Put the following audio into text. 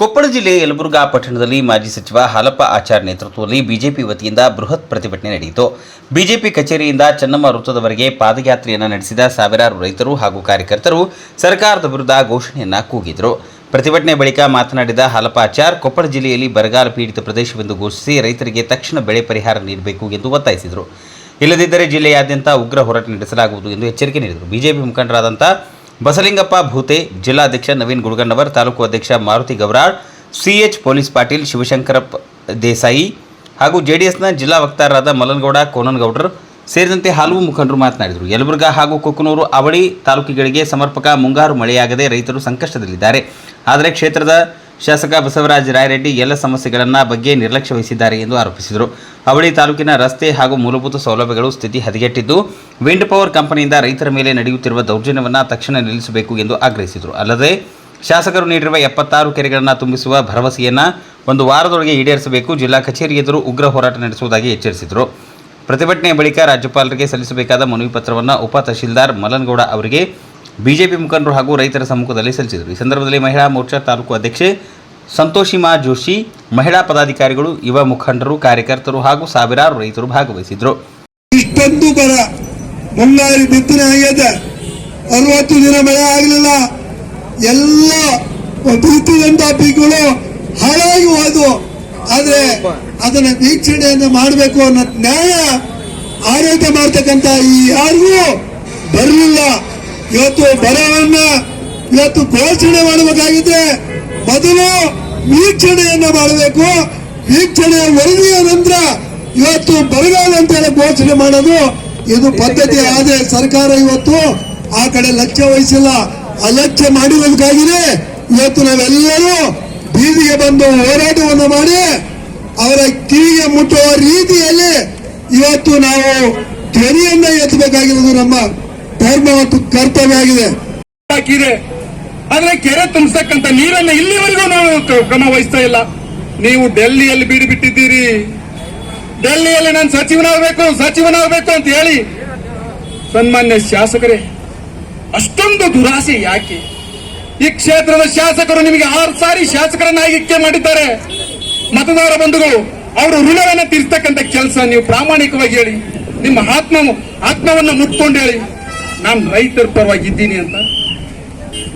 ಕೊಪ್ಪಳ ಜಿಲ್ಲೆಯ ಯಲಬುರ್ಗಾ ಪಟ್ಟಣದಲ್ಲಿ ಮಾಜಿ ಸಚಿವ ಹಾಲಪ್ಪ ಆಚಾರ್ ನೇತೃತ್ವದಲ್ಲಿ ಬಿಜೆಪಿ ವತಿಯಿಂದ ಬೃಹತ್ ಪ್ರತಿಭಟನೆ ನಡೆಯಿತು. ಬಿಜೆಪಿ ಕಚೇರಿಯಿಂದ ಚೆನ್ನಮ್ಮ ವೃತ್ತದವರೆಗೆ ಪಾದಯಾತ್ರೆಯನ್ನು ನಡೆಸಿದ ಸಾವಿರಾರು ರೈತರು ಹಾಗೂ ಕಾರ್ಯಕರ್ತರು ಸರ್ಕಾರದ ವಿರುದ್ಧ ಘೋಷಣೆಯನ್ನ ಕೂಗಿದರು. ಪ್ರತಿಭಟನೆ ಬಳಿಕ ಮಾತನಾಡಿದ ಹಾಲಪ್ಪ ಆಚಾರ್, ಕೊಪ್ಪಳ ಜಿಲ್ಲೆಯಲ್ಲಿ ಬರಗಾಲ ಪೀಡಿತ ಪ್ರದೇಶವೆಂದು ಘೋಷಿಸಿ ರೈತರಿಗೆ ತಕ್ಷಣ ಬೆಳೆ ಪರಿಹಾರ ನೀಡಬೇಕು ಎಂದು ಒತ್ತಾಯಿಸಿದರು. ಇಲ್ಲದಿದ್ದರೆ ಜಿಲ್ಲೆಯಾದ್ಯಂತ ಉಗ್ರ ಹೋರಾಟ ನಡೆಸಲಾಗುವುದು ಎಂದು ಎಚ್ಚರಿಕೆ ನೀಡಿದರು. ಬಿಜೆಪಿ ಮುಖಂಡರಾದಂಥ ಬಸಲಿಂಗಪ್ಪ ಭೂತೆ, ಜಿಲ್ಲಾಧ್ಯಕ್ಷ ನವೀನ್ ಗುಡ್ಗಣ್ಣವರ್, ತಾಲೂಕು ಅಧ್ಯಕ್ಷ ಮಾರುತಿ ಗೌರಾಳ್, ಸಿಎಚ್ ಪೊಲೀಸ್ ಪಾಟೀಲ್, ಶಿವಶಂಕರಪ್ಪ ದೇಸಾಯಿ ಹಾಗೂ ಜೆಡಿಎಸ್ನ ಜಿಲ್ಲಾ ವಕ್ತಾರರಾದ ಮಲ್ಲನಗೌಡ ಕೋನನಗೌಡರು ಸೇರಿದಂತೆ ಹಲವು ಮುಖಂಡರು ಮಾತನಾಡಿದರು. ಯಲಬುರ್ಗಾ ಹಾಗೂ ಕೊಕ್ಕನೂರು, ಅವಳಿ ತಾಲೂಕುಗಳಿಗೆ ಸಮರ್ಪಕ ಮುಂಗಾರು ಮಳೆಯಾಗದೆ ರೈತರು ಸಂಕಷ್ಟದಲ್ಲಿದ್ದಾರೆ. ಆದರೆ ಕ್ಷೇತ್ರದ ಶಾಸಕ ಬಸವರಾಜ ರಾಯರೆಡ್ಡಿ ಎಲ್ಲ ಸಮಸ್ಯೆಗಳನ್ನು ಬಗ್ಗೆ ನಿರ್ಲಕ್ಷ್ಯ ವಹಿಸಿದ್ದಾರೆ ಎಂದು ಆರೋಪಿಸಿದರು. ಅವಳಿ ತಾಲೂಕಿನ ರಸ್ತೆ ಹಾಗೂ ಮೂಲಭೂತ ಸೌಲಭ್ಯಗಳು ಸ್ಥಿತಿ ಹದಗೆಟ್ಟಿದ್ದು, ವಿಂಡ್ ಪವರ್ ಕಂಪನಿಯಿಂದ ರೈತರ ಮೇಲೆ ನಡೆಯುತ್ತಿರುವ ದೌರ್ಜನ್ಯವನ್ನು ತಕ್ಷಣ ನಿಲ್ಲಿಸಬೇಕು ಎಂದು ಆಗ್ರಹಿಸಿದರು. ಅಲ್ಲದೆ ಶಾಸಕರು ನೀಡಿರುವ 76 ಕೆರೆಗಳನ್ನು ತುಂಬಿಸುವ ಭರವಸೆಯನ್ನು ಒಂದು ವಾರದೊಳಗೆ ಈಡೇರಿಸಬೇಕು, ಜಿಲ್ಲಾ ಕಚೇರಿ ಎದುರು ಉಗ್ರ ಹೋರಾಟ ನಡೆಸುವುದಾಗಿ ಎಚ್ಚರಿಸಿದರು. ಪ್ರತಿಭಟನೆಯ ಬಳಿಕ ರಾಜ್ಯಪಾಲರಿಗೆ ಸಲ್ಲಿಸಬೇಕಾದ ಮನವಿ ಪತ್ರವನ್ನು ಉಪ ತಹಶೀಲ್ದಾರ್ ಮಲ್ಲನಗೌಡ ಅವರಿಗೆ ಬಿಜೆಪಿ ಮುಖಂಡರು ಹಾಗೂ ರೈತರ ಸಮ್ಮುಖದಲ್ಲಿ ಸಲ್ಲಿಸಿದರು. ಈ ಸಂದರ್ಭದಲ್ಲಿ ಮಹಿಳಾ ಮೋರ್ಚಾ ತಾಲೂಕು ಅಧ್ಯಕ್ಷೆ ಸಂತೋಷಿಮಾ ಜೋಶಿ, ಮಹಿಳಾ ಪದಾಧಿಕಾರಿಗಳು, ಯುವ ಮುಖಂಡರು, ಕಾರ್ಯಕರ್ತರು ಹಾಗೂ ಸಾವಿರಾರು ರೈತರು ಭಾಗವಹಿಸಿದರು. ಇಷ್ಟೊಂದು ಬರ ಮುಂಗಾರಿ ಬಿತ್ತನೆ ಆಗಿದೆ, 60 ದಿನ ಮಳೆ ಆಗಲಿಲ್ಲ, ಎಲ್ಲ ಬಿತ್ತಿದಂತ ಪೀಕುಗಳು ಹಾಳಾಗಿ ಹೋದವು. ಆದ್ರೆ ಅದನ್ನ ವೀಕ್ಷಣೆಯನ್ನು ಮಾಡಬೇಕು ಅನ್ನೋ ನ್ಯಾಯ ಆಡಳಿತ ಮಾಡ್ತಕ್ಕಂಥ ಈ ಯಾರಿಗೂ ಬರಲಿಲ್ಲ. ಇವತ್ತು ಬರವನ್ನ ಘೋಷಣೆ ಮಾಡಬೇಕಾಗಿದ್ರೆ ಮೊದಲು ವೀಕ್ಷಣೆಯನ್ನ ಮಾಡಬೇಕು. ವೀಕ್ಷಣೆಯ ವರದಿಯ ನಂತರ ಇವತ್ತು ಬರಗಾಲ ಅಂತ ಹೇಳಿ ಘೋಷಣೆ ಮಾಡೋದು ಇದು ಪದ್ಧತಿ. ಆದ್ರೆ ಸರ್ಕಾರ ಇವತ್ತು ಆ ಕಡೆ ಲಕ್ಷ್ಯ ವಹಿಸಿಲ್ಲ. ಅಲಕ್ಷ್ಯ ಮಾಡಿರೋದಕ್ಕಾಗಿಯೇ ಇವತ್ತು ನಾವೆಲ್ಲರೂ ಬೀದಿಗೆ ಬಂದು ಹೋರಾಟವನ್ನು ಮಾಡಿ ಅವರ ಕಿವಿಗೆ ಮುಟ್ಟುವ ರೀತಿಯಲ್ಲಿ ಇವತ್ತು ನಾವು ಧ್ವನಿಯನ್ನ ಎತ್ತಬೇಕಾಗಿರೋದು ನಮ್ಮ ಧರ್ಮ ಮತ್ತು ಕರ್ತವ್ಯ ಆಗಿದೆ. ಆದ್ರೆ ಕೆರೆ ತುಂಬಿಸ್ತಕ್ಕಂಥ ನೀರನ್ನು ಇಲ್ಲಿವರೆಗೂ ನಾವು ಕ್ರಮ ವಹಿಸ್ತಾ ಇಲ್ಲ. ನೀವು ಡೆಲ್ಲಿಯಲ್ಲಿ ಬೀಡು ಬಿಟ್ಟಿದ್ದೀರಿ. ಡೆಲ್ಲಿಯಲ್ಲಿ ನಾನು ಸಚಿವನಾಗಬೇಕು ಅಂತ ಹೇಳಿ ಸನ್ಮಾನ್ಯ ಶಾಸಕರೇ, ಅಷ್ಟೊಂದು ದುರಾಸೆ ಯಾಕೆ? ಈ ಕ್ಷೇತ್ರದ ಶಾಸಕರು ನಿಮಗೆ 6 ಸಾರಿ ಶಾಸಕರನ್ನ ಆಯ್ಕೆ ಮಾಡಿದ್ದಾರೆ. ಮತದಾರ ಬಂಧುಗಳು, ಅವರು ಋಣವನ್ನ ತೀರಿಸ್ತಕ್ಕಂಥ ಕೆಲಸ ನೀವು ಪ್ರಾಮಾಣಿಕವಾಗಿ ಹೇಳಿ, ನಿಮ್ಮ ಆತ್ಮವನ್ನ ಮುಟ್ಕೊಂಡು ಹೇಳಿ, ನಾನು ರೈತರ ಪರವಾಗಿದ್ದೀನಿ ಅಂತ.